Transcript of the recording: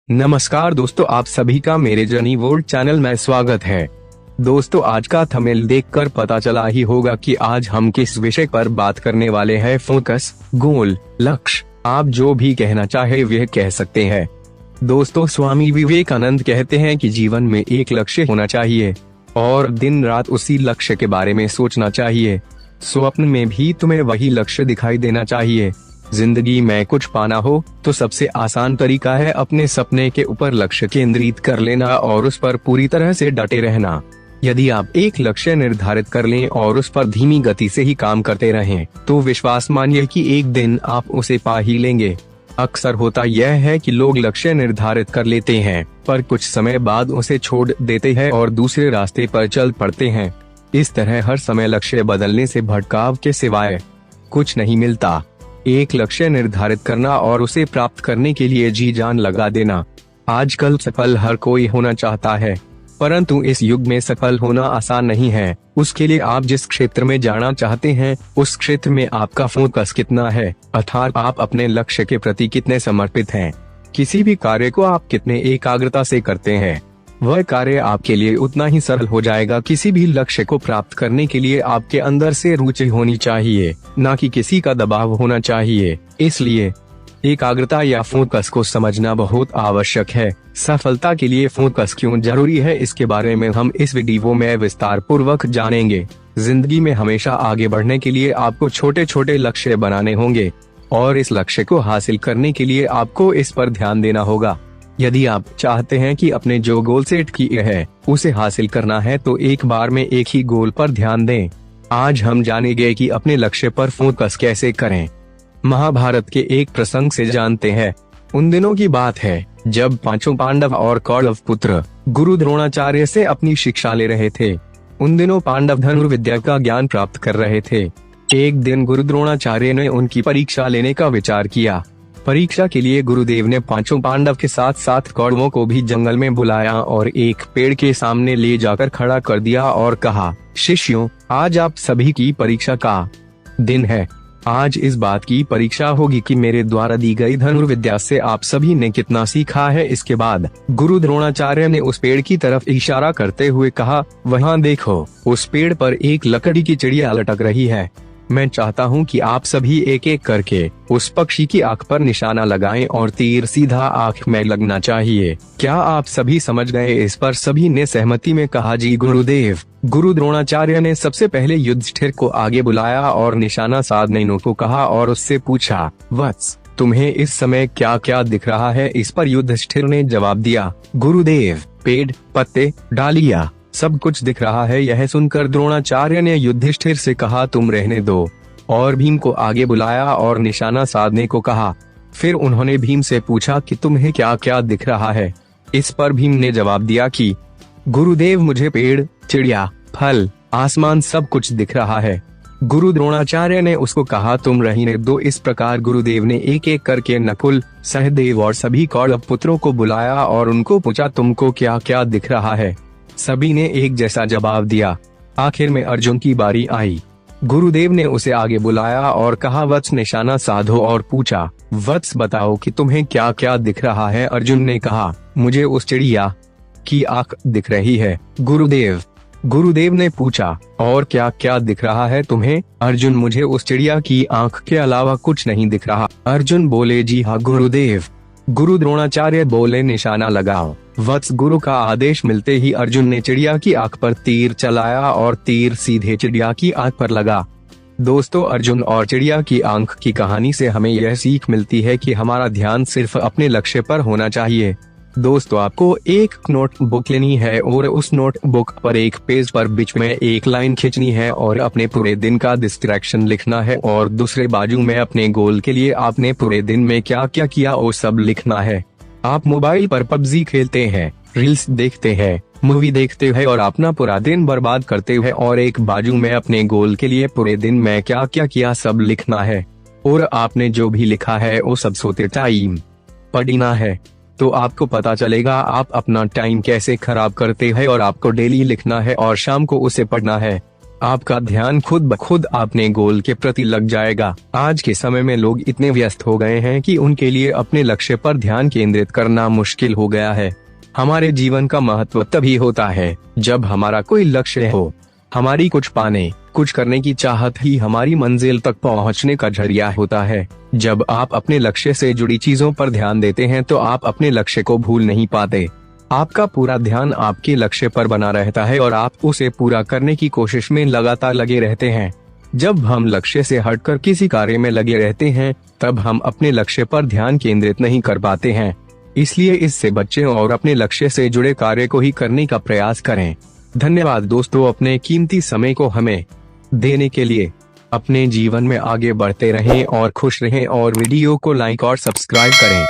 नमस्कार दोस्तों, आप सभी का मेरे जर्नी वर्ल्ड चैनल में स्वागत है। दोस्तों, आज का थंबनेल देखकर पता चला ही होगा कि आज हम किस विषय पर बात करने वाले हैं। फोकस, गोल, लक्ष्य, आप जो भी कहना चाहे वह कह सकते हैं। दोस्तों, स्वामी विवेकानंद कहते हैं कि जीवन में एक लक्ष्य होना चाहिए और दिन रात उसी लक्ष्य के बारे में सोचना चाहिए। स्वप्न में भी तुम्हें वही लक्ष्य दिखाई देना चाहिए। जिंदगी में कुछ पाना हो तो सबसे आसान तरीका है अपने सपने के ऊपर लक्ष्य केंद्रित कर लेना और उस पर पूरी तरह से डटे रहना। यदि आप एक लक्ष्य निर्धारित कर लें और उस पर धीमी गति से ही काम करते रहें, तो विश्वास मानिए कि एक दिन आप उसे पा ही लेंगे। अक्सर होता यह है कि लोग लक्ष्य निर्धारित कर लेते हैं, पर कुछ समय बाद उसे छोड़ देते हैं और दूसरे रास्ते पर चल पड़ते हैं। इस तरह हर समय लक्ष्य बदलने से भटकाव के सिवाय कुछ नहीं मिलता। एक लक्ष्य निर्धारित करना और उसे प्राप्त करने के लिए जी जान लगा देना। आजकल सफल हर कोई होना चाहता है, परंतु इस युग में सफल होना आसान नहीं है। उसके लिए आप जिस क्षेत्र में जाना चाहते हैं, उस क्षेत्र में आपका फोकस कितना है, अर्थात आप अपने लक्ष्य के प्रति कितने समर्पित हैं। किसी भी कार्य को आप कितने एकाग्रता से करते हैं, वह कार्य आपके लिए उतना ही सरल हो जाएगा। किसी भी लक्ष्य को प्राप्त करने के लिए आपके अंदर से रुचि होनी चाहिए, न कि किसी का दबाव होना चाहिए। इसलिए एकाग्रता या फोकस को समझना बहुत आवश्यक है। सफलता के लिए फोकस क्यों जरूरी है, इसके बारे में हम इस वीडियो में विस्तार पूर्वक जानेंगे। जिंदगी में हमेशा आगे बढ़ने के लिए आपको छोटे छोटे लक्ष्य बनाने होंगे और इस लक्ष्य को हासिल करने के लिए आपको इस पर ध्यान देना होगा। यदि आप चाहते हैं कि अपने जो गोल सेट किए हैं उसे हासिल करना है, तो एक बार में एक ही गोल पर ध्यान दें। आज हम जानेंगे कि अपने लक्ष्य पर फोकस कैसे करें। महाभारत के एक प्रसंग से जानते हैं। उन दिनों की बात है जब पांचों पांडव और कौरव पुत्र गुरु द्रोणाचार्य से अपनी शिक्षा ले रहे थे। उन दिनों पांडव धनुर्विद्या का ज्ञान प्राप्त कर रहे थे। एक दिन गुरु द्रोणाचार्य ने उनकी परीक्षा लेने का विचार किया। परीक्षा के लिए गुरुदेव ने पांचों पांडव के साथ साथ कौरवों को भी जंगल में बुलाया और एक पेड़ के सामने ले जाकर खड़ा कर दिया और कहा, शिष्यों, आज आप सभी की परीक्षा का दिन है। आज इस बात की परीक्षा होगी कि मेरे द्वारा दी गई धनुर्विद्या से आप सभी ने कितना सीखा है। इसके बाद गुरु द्रोणाचार्य ने उस पेड़ की तरफ इशारा करते हुए कहा, वहाँ देखो, उस पेड़ पर एक लकड़ी की चिड़िया लटक रही है। मैं चाहता हूँ कि आप सभी एक एक करके उस पक्षी की आंख पर निशाना लगाएं और तीर सीधा आंख में लगना चाहिए। क्या आप सभी समझ गए? इस पर सभी ने सहमति में कहा, जी गुरुदेव। गुरु द्रोणाचार्य ने सबसे पहले युधिष्ठिर को आगे बुलाया और निशाना साधने को कहा और उससे पूछा, वत्स, तुम्हें इस समय क्या क्या दिख रहा है? इस पर युधिष्ठिर ने जवाब दिया, गुरुदेव, पेड़, पत्ते, डालियाँ, सब कुछ दिख रहा है। यह सुनकर द्रोणाचार्य ने युधिष्ठिर से कहा, तुम रहने दो, और भीम को आगे बुलाया और निशाना साधने को कहा। फिर उन्होंने भीम से पूछा कि तुम्हें क्या क्या दिख रहा है? इस पर भीम ने जवाब दिया कि गुरुदेव, मुझे पेड़, चिड़िया, फल, आसमान सब कुछ दिख रहा है। गुरु द्रोणाचार्य ने उसको कहा, तुम रहने दो। इस प्रकार गुरुदेव ने एक एक करके नकुल, सहदेव और सभी कौरव पुत्रों को बुलाया और उनको पूछा, तुमको क्या क्या दिख रहा है? सभी ने एक जैसा जवाब दिया। आखिर में अर्जुन की बारी आई। गुरुदेव ने उसे आगे बुलाया और कहा, वत्स, निशाना साधो, और पूछा, वत्स, बताओ कि तुम्हें क्या क्या दिख रहा है? अर्जुन ने कहा, मुझे उस चिड़िया की आंख दिख रही है गुरुदेव। गुरुदेव ने पूछा, और क्या क्या दिख रहा है तुम्हें? अर्जुन, मुझे उस चिड़िया की आंख के अलावा कुछ नहीं दिख रहा। अर्जुन बोले, जी हाँ गुरुदेव। गुरु द्रोणाचार्य बोले, निशाना लगाओ। वत्स, गुरु का आदेश मिलते ही अर्जुन ने चिड़िया की आंख पर तीर चलाया और तीर सीधे चिड़िया की आंख पर लगा। दोस्तों, अर्जुन और चिड़िया की आंख की कहानी से हमें यह सीख मिलती है कि हमारा ध्यान सिर्फ अपने लक्ष्य पर होना चाहिए। दोस्तों, आपको एक नोटबुक लेनी है और उस नोटबुक पर एक पेज पर बीच में एक लाइन खींचनी है और अपने पूरे दिन का डिस्ट्रैक्शन लिखना है और दूसरे बाजू में अपने गोल के लिए आपने पूरे दिन में क्या क्या किया वो सब लिखना है। आप मोबाइल पर पबजी खेलते हैं, रील्स देखते हैं, मूवी देखते हैं और अपना पूरा दिन बर्बाद करते हैं और एक बाजू में अपने गोल के लिए पूरे दिन में क्या क्या किया सब लिखना है। और आपने जो भी लिखा है वो सब सोते टाइम पढ़ना है, तो आपको पता चलेगा आप अपना टाइम कैसे खराब करते हैं। और आपको डेली लिखना है और शाम को उसे पढ़ना है। आपका ध्यान खुद ब खुद अपने गोल के प्रति लग जाएगा। आज के समय में लोग इतने व्यस्त हो गए हैं कि उनके लिए अपने लक्ष्य पर ध्यान केंद्रित करना मुश्किल हो गया है। हमारे जीवन का महत्व तभी होता है जब हमारा कोई लक्ष्य हो। हमारी कुछ पाने, कुछ करने की चाहत ही हमारी मंजिल तक पहुंचने का जरिया होता है। जब आप अपने लक्ष्य से जुड़ी चीजों पर ध्यान देते हैं तो आप अपने लक्ष्य को भूल नहीं पाते। आपका पूरा ध्यान आपके लक्ष्य पर बना रहता है और आप उसे पूरा करने की कोशिश में लगातार लगे रहते हैं। जब हम लक्ष्य से हटकर किसी कार्य में लगे रहते हैं तब हम अपने लक्ष्य पर ध्यान केंद्रित नहीं कर पाते हैं। इसलिए इससे बचें और अपने लक्ष्य से जुड़े कार्य को ही करने का प्रयास करें। धन्यवाद दोस्तों, अपने कीमती समय को हमें देने के लिए। अपने जीवन में आगे बढ़ते रहें और खुश रहें और वीडियो को लाइक और सब्सक्राइब करें।